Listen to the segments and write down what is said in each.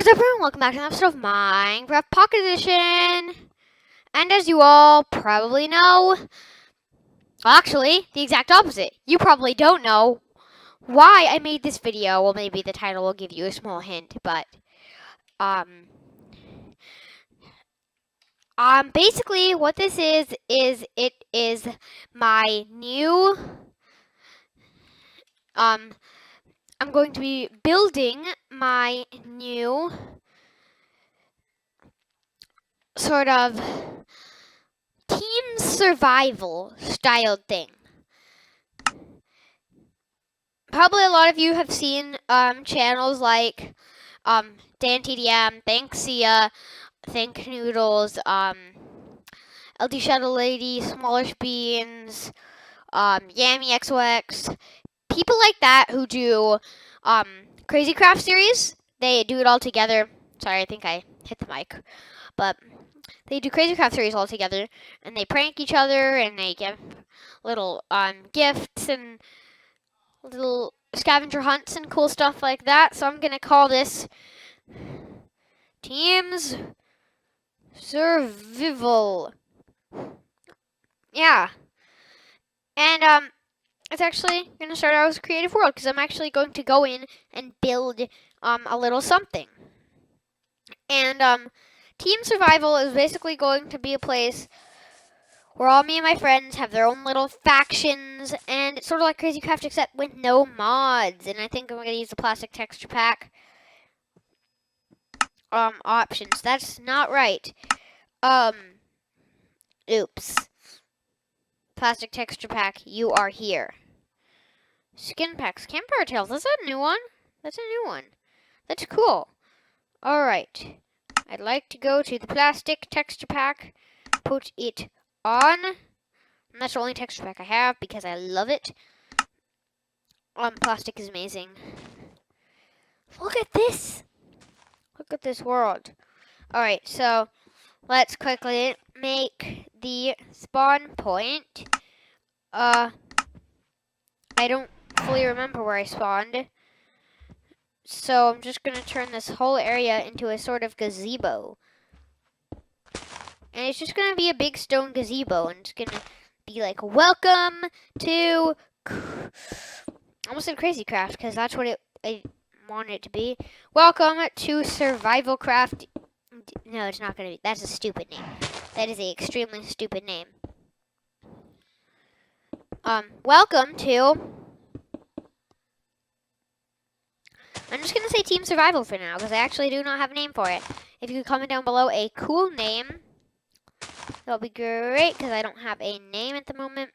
What's up, everyone? Welcome back to another episode of Minecraft Pocket Edition. And as you all probably know, actually, the exact opposite. You probably don't know why I made this video. Well, maybe the title will give you a small hint, but basically what this is it is my new I'm going to be building my new sort of team survival style thing. Probably a lot of you have seen channels like DanTDM, Thanks Sia, Think Noodles, LD Shadow Lady, Smallish Beans, Yammy XOX, people like that who do Crazy Craft series. They do it all together. Sorry, I think I hit the mic, but they do Crazy Craft series all together, and they prank each other, and they give little gifts and little scavenger hunts and cool stuff like that. So I'm gonna call this Teams Survival. Yeah, and it's actually gonna start out as a creative world because I'm actually going to go in and build a little something. And Team Survival is basically going to be a place where all me and my friends have their own little factions, and it's sort of like Crazy Craft except with no mods. And I think I'm going to use the plastic texture pack options. That's not right. Oops. Plastic texture pack, you are here. Skin packs, campfire tails. That's a new one. That's a new one. That's cool. Alright. I'd like to go to the plastic texture pack, put it on. And that's the only texture pack I have because I love it. Plastic is amazing. Look at this. Look at this world. Alright, so let's quickly make the spawn point. I don't fully remember where I spawned. So I'm just going to turn this whole area into a sort of gazebo. And it's just going to be a big stone gazebo. And it's going to be like, welcome to... I almost said Crazy Craft, because that's what I wanted it to be. Welcome to Survival Craft. No, it's not going to be. That's a stupid name. That is an extremely stupid name. Welcome to... I'm just going to say Team Survival for now, because I actually do not have a name for it. If you could comment down below a cool name, that would be great, because I don't have a name at the moment.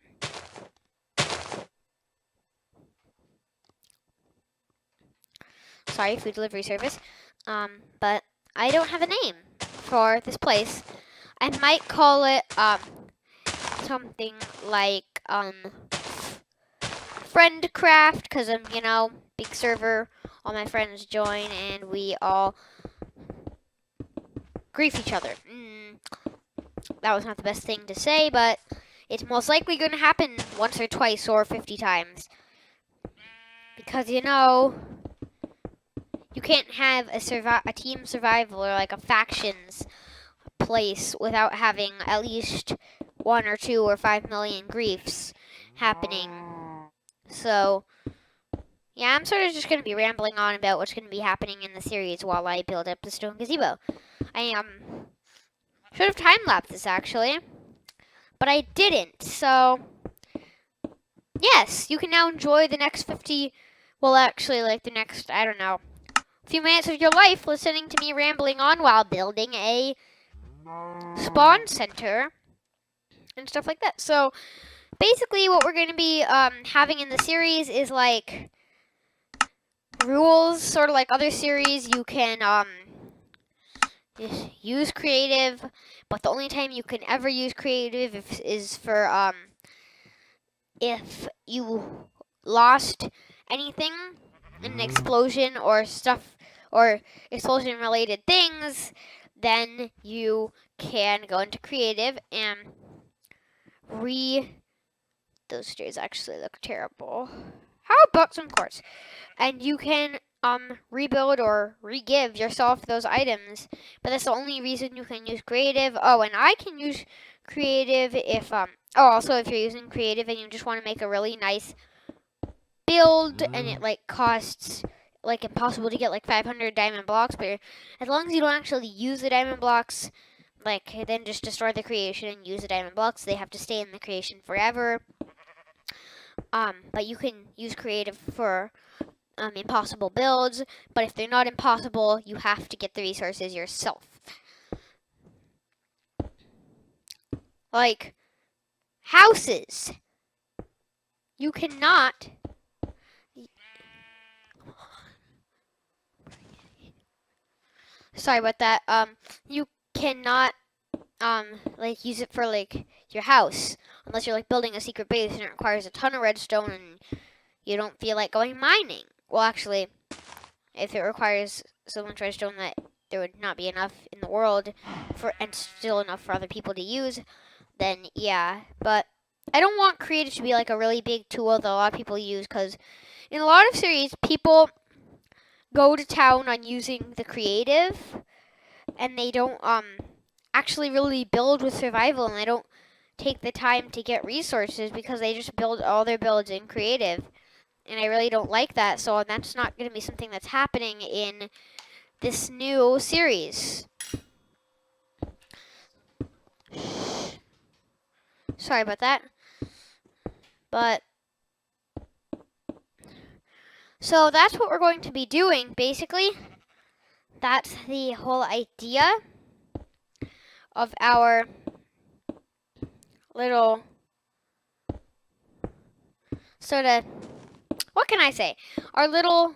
Sorry, food delivery service. But I don't have a name for this place. I might call it, something like, FriendCraft, because I'm, you know, big server. All my friends join, and we all grief each other. That was not the best thing to say, but it's most likely going to happen once or twice or 50 times. Because, you know, you can't have a team survival or like a factions place without having at least 1 or 2 or 5 million griefs happening. So... yeah, I'm sort of just going to be rambling on about what's going to be happening in the series while I build up the stone gazebo. I should have time-lapsed this, actually, but I didn't, so yes, you can now enjoy the next 50, well, actually, like the next, I don't know, few minutes of your life listening to me rambling on while building a spawn center and stuff like that. So, basically, what we're going to be having in the series is, like, rules, sort of like other series. You can use creative, but the only time you can ever use creative is for if you lost anything in an explosion or stuff or explosion related things, then you can go into creative and those stairs actually look terrible. How about some quartz? And you can rebuild or re-give yourself those items. But that's the only reason you can use creative. Oh, and I can use creative if also if you're using creative and you just want to make a really nice build and it like costs like impossible to get like 500 diamond blocks, but as long as you don't actually use the diamond blocks, like then just destroy the creation and use the diamond blocks. They have to stay in the creation forever. But you can use creative for impossible builds, but if they're not impossible, you have to get the resources yourself. Like houses. You cannot sorry about that. You cannot like use it for like your house unless you're like building a secret base and it requires a ton of redstone and you don't feel like going mining. Well, actually, if it requires so much redstone that there would not be enough in the world for and still enough for other people to use, then yeah. But I don't want creative to be like a really big tool that a lot of people use, because in a lot of series people go to town on using the creative and they don't actually really build with survival, and they don't take the time to get resources because they just build all their builds in creative. And I really don't like that, so that's not going to be something that's happening in this new series. Sorry about that. But so that's what we're going to be doing, basically. That's the whole idea of our little sort of, what can I say? Our little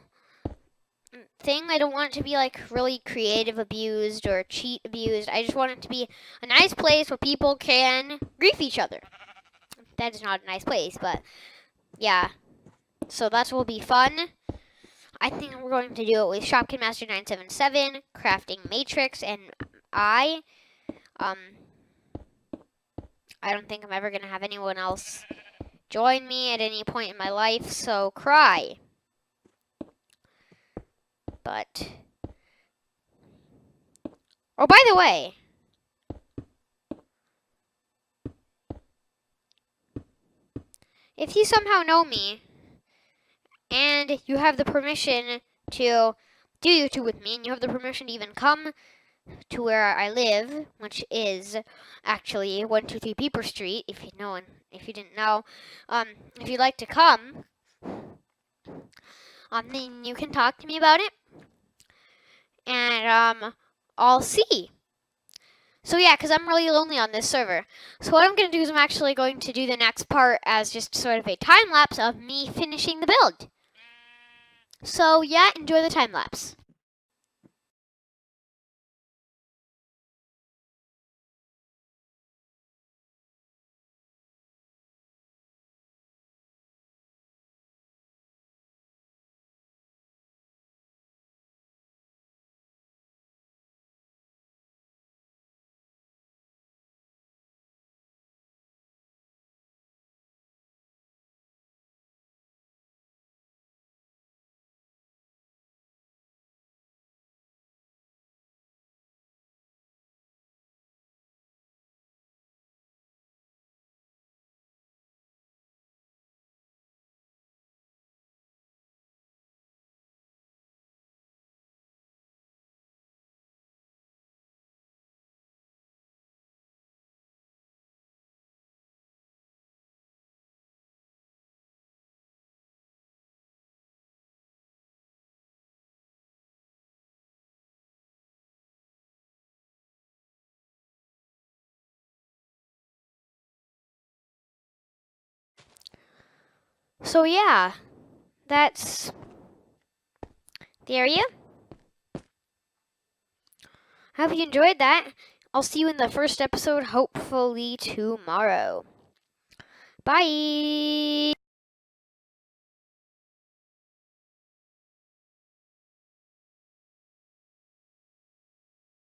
thing. I don't want it to be like really creative abused or cheat abused. I just want it to be a nice place where people can grief each other. That is not a nice place, but yeah. So that will be fun. I think we're going to do it with ShopKidMaster977, CraftingMatrix, and I don't think I'm ever going to have anyone else join me at any point in my life, so cry. But, oh, by the way, if you somehow know me, and you have the permission to do YouTube with me, and you have the permission to even come to where I live, which is actually 123 Peeper Street, if you didn't know, if you'd like to come, then you can talk to me about it, and I'll see. So yeah, because I'm really lonely on this server. So what I'm going to do is I'm actually going to do the next part as just sort of a time lapse of me finishing the build. So yeah, enjoy the time lapse. So yeah, that's the area. I hope you enjoyed that. I'll see you in the first episode, hopefully tomorrow. Bye!